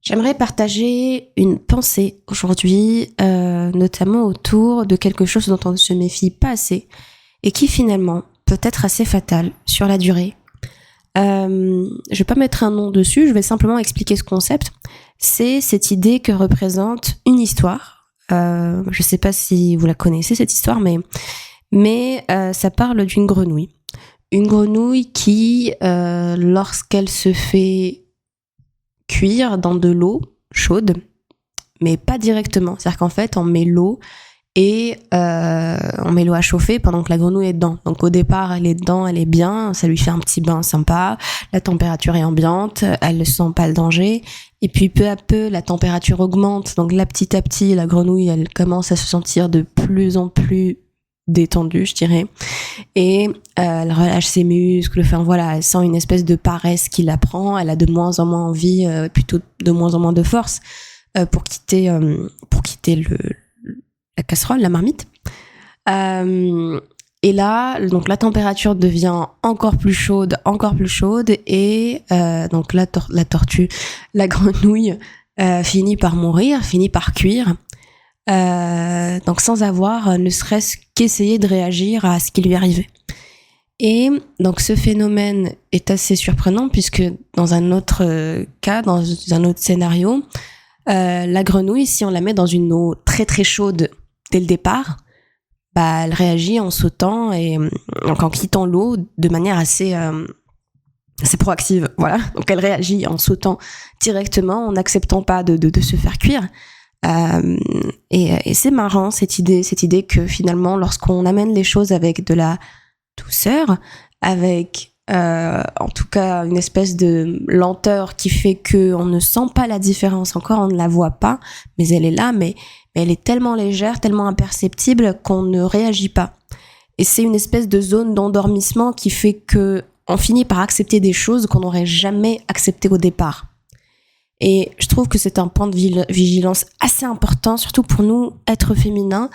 J'aimerais partager une pensée aujourd'hui, notamment autour de quelque chose dont on ne se méfie pas assez et qui finalement peut être assez fatal sur la durée. Je vais pas mettre un nom dessus, je vais simplement expliquer ce concept. C'est cette idée que représente une histoire. Je sais pas si vous la connaissez cette histoire, mais ça parle d'une grenouille. Une grenouille qui, lorsqu'elle se fait cuire dans de l'eau chaude, mais pas directement. C'est-à-dire qu'en fait, on met l'eau à chauffer pendant que la grenouille est dedans. Donc au départ, elle est dedans, elle est bien, ça lui fait un petit bain sympa, la température est ambiante, elle ne sent pas le danger. Et puis peu à peu, la température augmente. Donc là, petit à petit, la grenouille, elle commence à se sentir de plus en plus détendue, je dirais. Et elle relâche ses muscles, enfin voilà, elle sent une espèce de paresse qui la prend, elle a de moins en moins envie, plutôt de moins en moins de force pour quitter la casserole, la marmite. Et là, donc la température devient encore plus chaude, et donc la grenouille finit par mourir, finit par cuire. Donc sans avoir ne serait-ce qu'essayé de réagir à ce qui lui arrivait. Et donc ce phénomène est assez surprenant puisque dans un autre cas, dans un autre scénario, la grenouille, si on la met dans une eau très très chaude dès le départ, elle réagit en sautant et donc en quittant l'eau de manière assez proactive. Voilà, donc elle réagit en sautant directement, en n'acceptant pas de se faire cuire. Et c'est marrant cette idée que finalement lorsqu'on amène les choses avec de la douceur, avec en tout cas une espèce de lenteur qui fait que on ne sent pas la différence, encore on ne la voit pas, mais elle est là, mais elle est tellement légère, tellement imperceptible qu'on ne réagit pas. Et c'est une espèce de zone d'endormissement qui fait que on finit par accepter des choses qu'on n'aurait jamais acceptées au départ. Et je trouve que c'est un point de vigilance assez important, surtout pour nous, êtres féminins,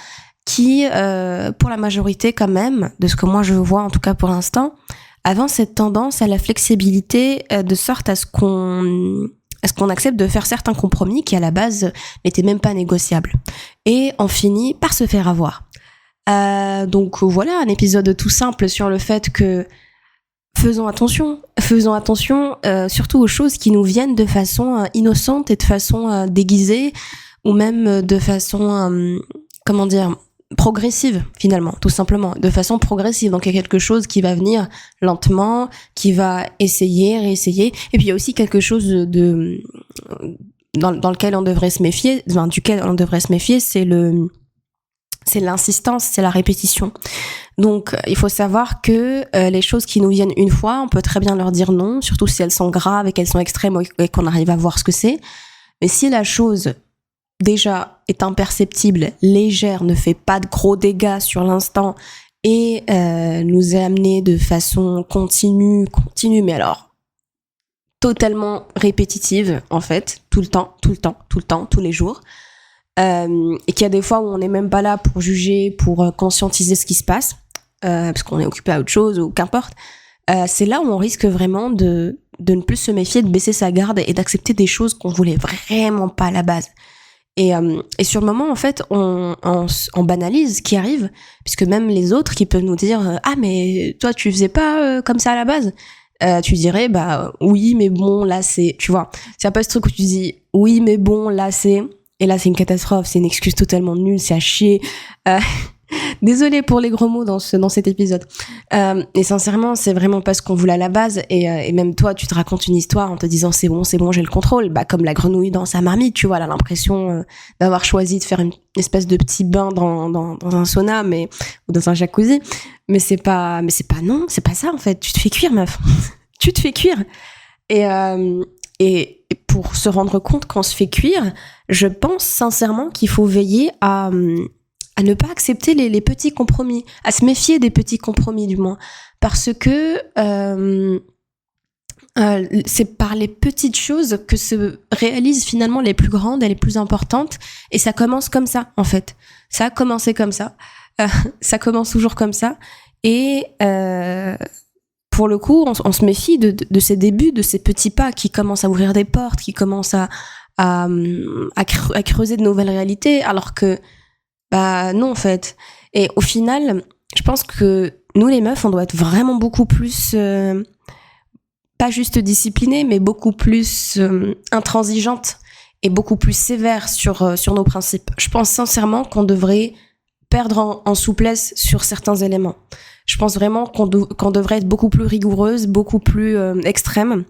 qui, pour la majorité quand même, de ce que moi je vois en tout cas pour l'instant, avons cette tendance à la flexibilité de sorte à ce qu'on accepte de faire certains compromis qui à la base n'étaient même pas négociables. Et on finit par se faire avoir. Donc voilà, un épisode tout simple sur le fait que faisons attention, surtout aux choses qui nous viennent de façon innocente et de façon déguisée, ou même de façon, progressive finalement, tout simplement, de façon progressive. Donc il y a quelque chose qui va venir lentement, qui va réessayer, et puis il y a aussi quelque chose dans lequel on devrait se méfier, duquel on devrait se méfier, c'est l'insistance, c'est la répétition. Donc, il faut savoir que les choses qui nous viennent une fois, on peut très bien leur dire non, surtout si elles sont graves et qu'elles sont extrêmes et qu'on arrive à voir ce que c'est. Mais si la chose, déjà, est imperceptible, légère, ne fait pas de gros dégâts sur l'instant et nous est amenée de façon continue, mais alors totalement répétitive, en fait, tout le temps, tous les jours, et qu'il y a des fois où on n'est même pas là pour juger, pour conscientiser ce qui se passe, parce qu'on est occupé à autre chose ou qu'importe, c'est là où on risque vraiment de ne plus se méfier, de baisser sa garde et d'accepter des choses qu'on voulait vraiment pas à la base. Et sur le moment, en fait, on banalise ce qui arrive, puisque même les autres qui peuvent nous dire « Ah, mais toi, tu faisais pas comme ça à la base ?» Tu dirais « Oui, mais bon, là, c'est... » Tu vois, c'est un peu ce truc où tu dis « Oui, mais bon, là, c'est... » Et là, c'est une catastrophe, c'est une excuse totalement nulle, c'est à chier. Désolée pour les gros mots dans cet épisode. Et sincèrement, c'est vraiment pas ce qu'on voulait à la base. Et même toi, tu te racontes une histoire en te disant c'est bon, j'ai le contrôle. Comme la grenouille dans sa marmite, tu vois, elle a l'impression d'avoir choisi de faire une espèce de petit bain dans un sauna, ou dans un jacuzzi. Mais c'est pas non, c'est pas ça en fait. Tu te fais cuire, meuf. Tu te fais cuire. Et pour se rendre compte qu'on se fait cuire, je pense sincèrement qu'il faut veiller à ne pas accepter les petits compromis, à se méfier des petits compromis du moins, parce que c'est par les petites choses que se réalisent finalement les plus grandes et les plus importantes, et ça commence comme ça en fait. Ça a commencé comme ça, ça commence toujours comme ça, et pour le coup, on se méfie de ces débuts, de ces petits pas qui commencent à ouvrir des portes, qui commencent à à creuser de nouvelles réalités, alors que non en fait. Et au final, je pense que nous les meufs, on doit être vraiment beaucoup plus pas juste disciplinées, mais beaucoup plus intransigeantes et beaucoup plus sévères sur nos principes. Je pense sincèrement qu'on devrait perdre en souplesse sur certains éléments. Je pense vraiment qu'on devrait être beaucoup plus rigoureuse, beaucoup plus extrême.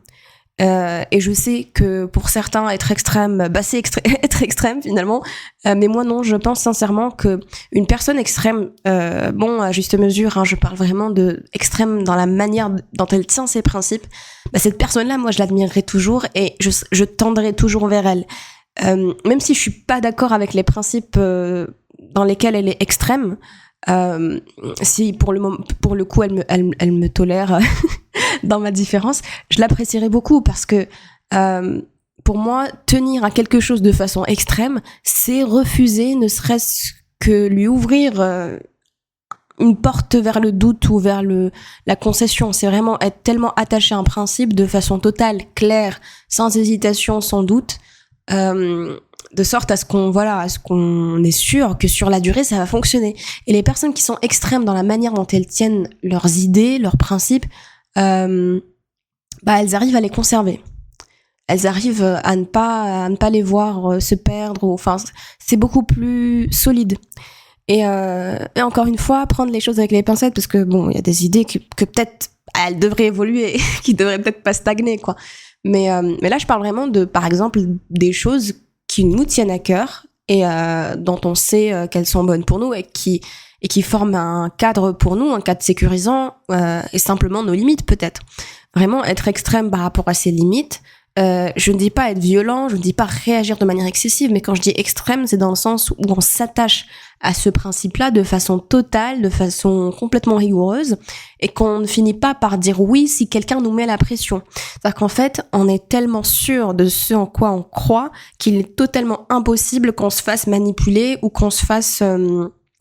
Et je sais que pour certains, être extrême, c'est être extrême finalement. Mais moi non, je pense sincèrement que une personne extrême, à juste mesure, hein, je parle vraiment de extrême dans la manière dont elle tient ses principes. Cette personne-là, moi, je l'admirerai toujours et je tendrai toujours vers elle. Même si je suis pas d'accord avec les principes dans lesquels elle est extrême. Si pour le coup elle me tolère dans ma différence, je l'apprécierais beaucoup parce que pour moi tenir à quelque chose de façon extrême, c'est refuser ne serait-ce que lui ouvrir une porte vers le doute ou vers la concession. C'est vraiment être tellement attaché à un principe de façon totale, claire, sans hésitation, sans doute, de sorte à ce qu'on est sûr que sur la durée ça va fonctionner. Et les personnes qui sont extrêmes dans la manière dont elles tiennent leurs idées, leurs principes, elles arrivent à les conserver. Elles arrivent à ne pas les voir se perdre. Enfin, c'est beaucoup plus solide. Et encore une fois, prendre les choses avec les pincettes, parce que il y a des idées que peut-être elles devraient évoluer, qui devraient peut-être pas stagner, quoi. Mais là, je parle vraiment de, par exemple, des choses qui nous tiennent à cœur et dont on sait qu'elles sont bonnes pour nous et qui forment un cadre pour nous, un cadre sécurisant et simplement nos limites peut-être. Vraiment être extrême par rapport à ses limites. Je ne dis pas être violent, je ne dis pas réagir de manière excessive, mais quand je dis extrême, c'est dans le sens où on s'attache à ce principe-là de façon totale, de façon complètement rigoureuse, et qu'on ne finit pas par dire oui si quelqu'un nous met la pression. C'est-à-dire qu'en fait, on est tellement sûr de ce en quoi on croit qu'il est totalement impossible qu'on se fasse manipuler ou qu'on se fasse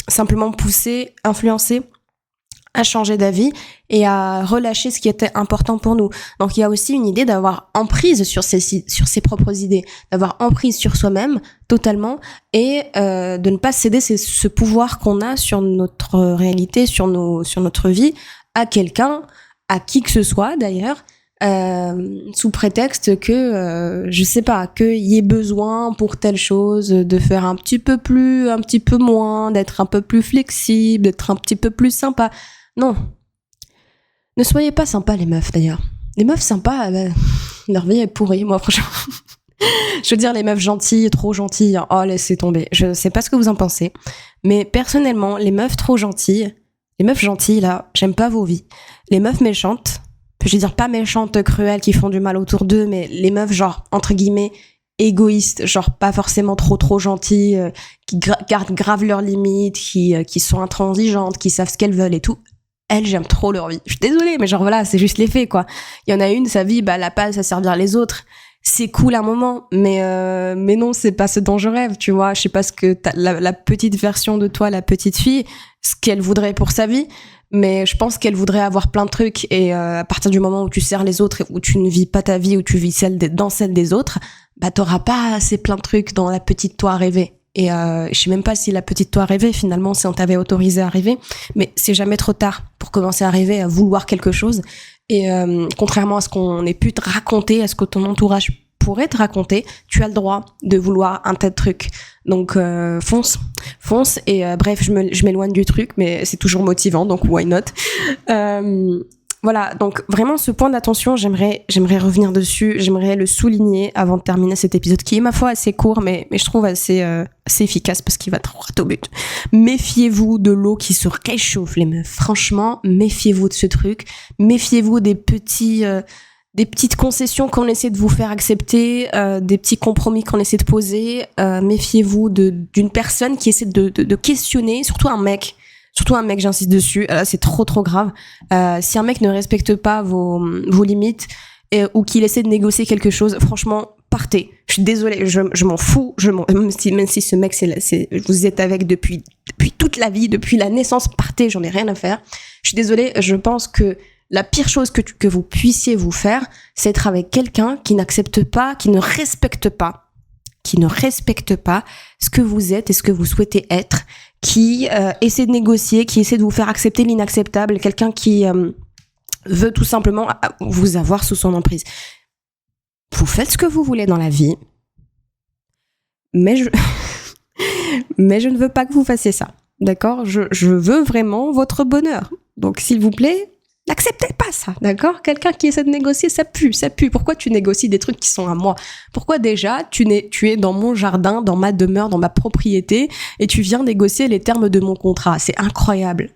simplement pousser, influencer à changer d'avis et à relâcher ce qui était important pour nous. Donc il y a aussi une idée d'avoir emprise sur ses propres idées, d'avoir emprise sur soi-même totalement et de ne pas céder ce pouvoir qu'on a sur notre réalité, sur notre vie à quelqu'un, à qui que ce soit d'ailleurs, sous prétexte que je sais pas, qu'il y ait besoin pour telle chose de faire un petit peu plus, un petit peu moins, d'être un peu plus flexible, d'être un petit peu plus sympa. Non. Ne soyez pas sympas, les meufs, d'ailleurs. Les meufs sympas, leur vie est pourrie, moi, franchement. Je veux dire, les meufs gentilles, trop gentilles, oh, laissez tomber. Je sais pas ce que vous en pensez. Mais personnellement, les meufs trop gentilles, là, j'aime pas vos vies. Les meufs méchantes, je veux dire, pas méchantes, cruelles, qui font du mal autour d'eux, mais les meufs, genre, entre guillemets, égoïstes, genre pas forcément trop gentilles, qui gardent grave leurs limites, qui sont intransigeantes, qui savent ce qu'elles veulent et tout. Elles, j'aime trop leur vie. Je suis désolée, mais genre voilà, c'est juste les faits, quoi. Il y en a une, sa vie, elle a pas à servir les autres. C'est cool un moment, mais non, c'est pas ce dont je rêve, tu vois. Je sais pas ce que la petite version de toi, la petite fille, ce qu'elle voudrait pour sa vie, mais je pense qu'elle voudrait avoir plein de trucs et à partir du moment où tu sers les autres et où tu ne vis pas ta vie, où tu vis celle des autres, t'auras pas assez plein de trucs dans la petite toi rêvée. Et je sais même pas si la petite toi rêvait finalement, si on t'avait autorisé à rêver, mais c'est jamais trop tard pour commencer à rêver, à vouloir quelque chose. Et contrairement à ce qu'on ait pu te raconter, à ce que ton entourage pourrait te raconter, tu as le droit de vouloir un tas de trucs. Donc fonce. Et bref, je m'éloigne du truc, mais c'est toujours motivant, donc why not. Voilà, donc vraiment ce point d'attention, j'aimerais revenir dessus, j'aimerais le souligner avant de terminer cet épisode qui est ma foi assez court, mais je trouve assez efficace parce qu'il va droit au but. Méfiez-vous de l'eau qui se réchauffe, les meufs. Franchement, méfiez-vous de ce truc. Méfiez-vous des petites concessions qu'on essaie de vous faire accepter, des petits compromis qu'on essaie de poser. Méfiez-vous d'une personne qui essaie de questionner, surtout un mec, j'insiste dessus. Là, c'est trop grave. Si un mec ne respecte pas vos limites ou qu'il essaie de négocier quelque chose, franchement, partez. Je suis désolée, je m'en fous. Même si ce mec, vous êtes avec depuis toute la vie, depuis la naissance, partez. J'en ai rien à faire. Je suis désolée. Je pense que la pire chose que vous puissiez vous faire, c'est être avec quelqu'un qui n'accepte pas, qui ne respecte pas qui ne respecte pas ce que vous êtes et ce que vous souhaitez être, qui essaie de négocier, qui essaie de vous faire accepter l'inacceptable, quelqu'un qui veut tout simplement vous avoir sous son emprise. Vous faites ce que vous voulez dans la vie, mais je ne veux pas que vous fassiez ça, d'accord ? Je veux vraiment votre bonheur. Donc, s'il vous plaît, n'acceptez pas ça, d'accord ? Quelqu'un qui essaie de négocier, ça pue. Pourquoi tu négocies des trucs qui sont à moi ? Pourquoi déjà tu es dans mon jardin, dans ma demeure, dans ma propriété, et tu viens négocier les termes de mon contrat ? C'est incroyable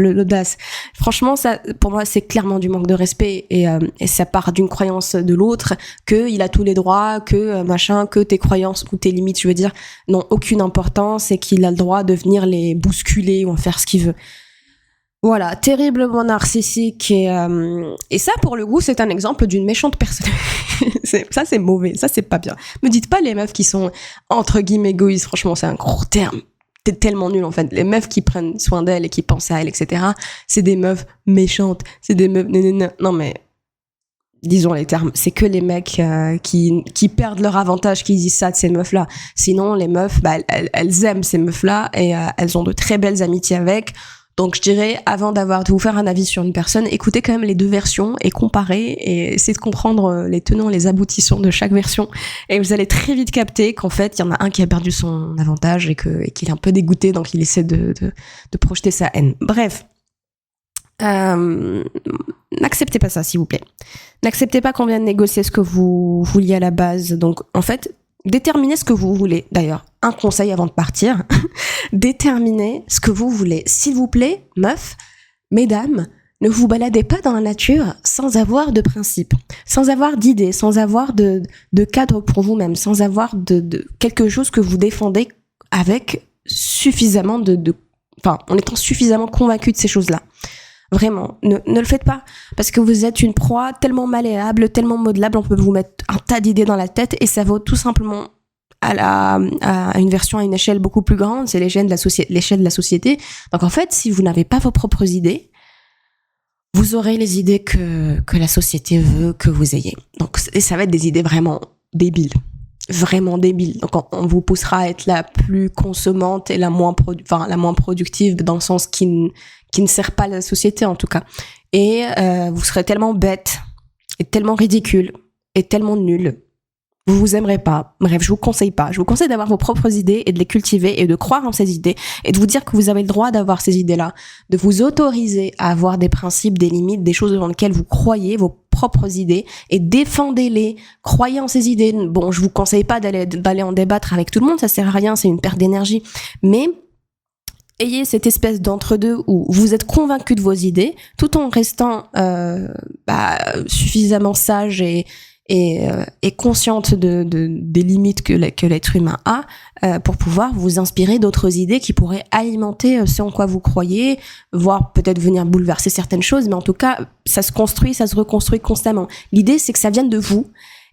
l'audace. Franchement, ça, pour moi, c'est clairement du manque de respect, et ça part d'une croyance de l'autre, qu'il a tous les droits, que tes croyances ou tes limites, je veux dire, n'ont aucune importance, et qu'il a le droit de venir les bousculer ou en faire ce qu'il veut. Voilà, terriblement narcissique, et ça, pour le coup, c'est un exemple d'une méchante personne. Ça, c'est mauvais, ça, c'est pas bien. Me dites pas les meufs qui sont, entre guillemets, égoïstes, franchement, c'est un gros terme. T'es tellement nul, en fait. Les meufs qui prennent soin d'elles et qui pensent à elles, etc., c'est des meufs méchantes, c'est des meufs... Non, mais disons les termes, c'est que les mecs qui perdent leur avantage qui disent ça de ces meufs-là. Sinon, les meufs, elles aiment ces meufs-là, et elles ont de très belles amitiés avec. Donc je dirais, avant de vous faire un avis sur une personne, écoutez quand même les deux versions et comparez, et essayez de comprendre les tenants, les aboutissants de chaque version, et vous allez très vite capter qu'en fait il y en a un qui a perdu son avantage et qu'il est un peu dégoûté, donc il essaie de projeter sa haine. Bref, n'acceptez pas ça, s'il vous plaît. N'acceptez pas qu'on vienne négocier ce que vous vouliez à la base. Donc en fait, déterminez ce que vous voulez. D'ailleurs, un conseil avant de partir, déterminez ce que vous voulez. S'il vous plaît, meufs, mesdames, ne vous baladez pas dans la nature sans avoir de principe, sans avoir d'idées, sans avoir de cadre pour vous-même, sans avoir de quelque chose que vous défendez avec suffisamment en étant suffisamment convaincu de ces choses-là. Vraiment, ne le faites pas, parce que vous êtes une proie tellement malléable, tellement modelable, on peut vous mettre un tas d'idées dans la tête, et ça vaut tout simplement à une version à une échelle beaucoup plus grande, c'est l'échelle de la société. Donc en fait, si vous n'avez pas vos propres idées, vous aurez les idées que la société veut que vous ayez. Donc, et ça va être des idées vraiment débiles. Vraiment débiles. Donc on vous poussera à être la plus consommante et la moins productive, dans le sens qui ne sert pas la société en tout cas. Et vous serez tellement bête et tellement ridicule et tellement nul. Vous vous aimerez pas. Bref, je vous conseille pas. Je vous conseille d'avoir vos propres idées et de les cultiver et de croire en ces idées et de vous dire que vous avez le droit d'avoir ces idées-là, de vous autoriser à avoir des principes, des limites, des choses dans lesquelles vous croyez, vos propres idées, et défendez-les. Croyez en ces idées. Bon, je vous conseille pas d'aller en débattre avec tout le monde, ça sert à rien, c'est une perte d'énergie. Mais ayez cette espèce d'entre-deux où vous êtes convaincu de vos idées, tout en restant suffisamment sage et consciente des limites que l'être humain a, pour pouvoir vous inspirer d'autres idées qui pourraient alimenter ce en quoi vous croyez, voire peut-être venir bouleverser certaines choses, mais en tout cas, ça se construit, ça se reconstruit constamment. L'idée, c'est que ça vienne de vous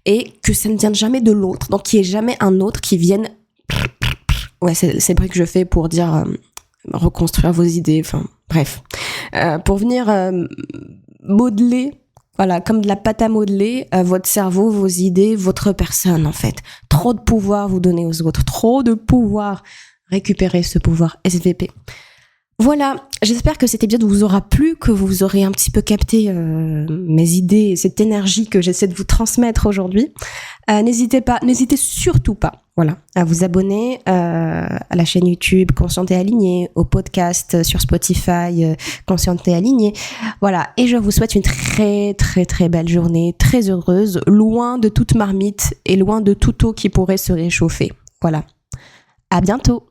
et que ça ne vienne jamais de l'autre. Donc, qu'il n'y ait jamais un autre qui vienne... Ouais, c'est le bruit que je fais pour dire... reconstruire vos idées, enfin bref, pour venir modeler, voilà, comme de la pâte à modeler, votre cerveau, vos idées, votre personne en fait. Trop de pouvoir vous donner aux autres, trop de pouvoir. Récupérer ce pouvoir SVP. Voilà, j'espère que cet épisode vous aura plu, que vous aurez un petit peu capté mes idées et cette énergie que j'essaie de vous transmettre aujourd'hui. N'hésitez surtout pas, voilà, à vous abonner à la chaîne YouTube Consciente et Alignée, au podcast sur Spotify Consciente et Alignée. Voilà, et je vous souhaite une très très très belle journée, très heureuse, loin de toute marmite et loin de toute eau qui pourrait se réchauffer. Voilà, à bientôt.